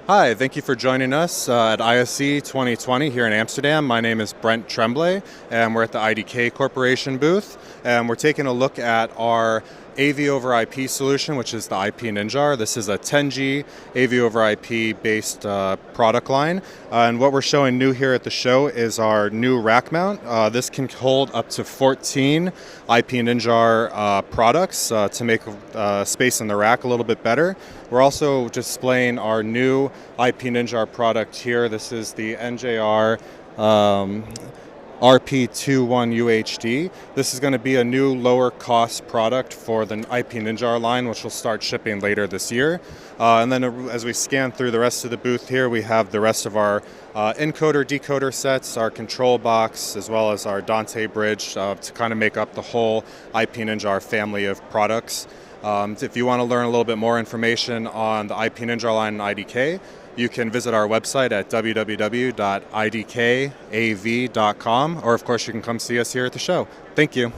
Hi, thank you for joining us at ISE 2020 here in Amsterdam. My name is Brent Tremblay, and we're at the IDK Corporation booth, and we're taking a look at our AV over IP solution, which is the IP-Ninjar. This is a 10G AV over IP based product line, and what we're showing new here at the show is our new rack mount. This can hold up to 14 IP-Ninjar products to make space in the rack a little bit better. We're also displaying our new IP-Ninjar product here. This is the NJR RP21UHD. This is going to be a new lower cost product for the IP-Ninjar line, which will start shipping later this year. And then as we scan through the rest of the booth here, we have the rest of our encoder decoder sets, our control box, as well as our Dante bridge to kind of make up the whole IP-Ninjar family of products. If you want to learn a little bit more information on the IP-Ninjar line and IDK, you can visit our website at www.idkav.com, or of course you can come see us here at the show. Thank you.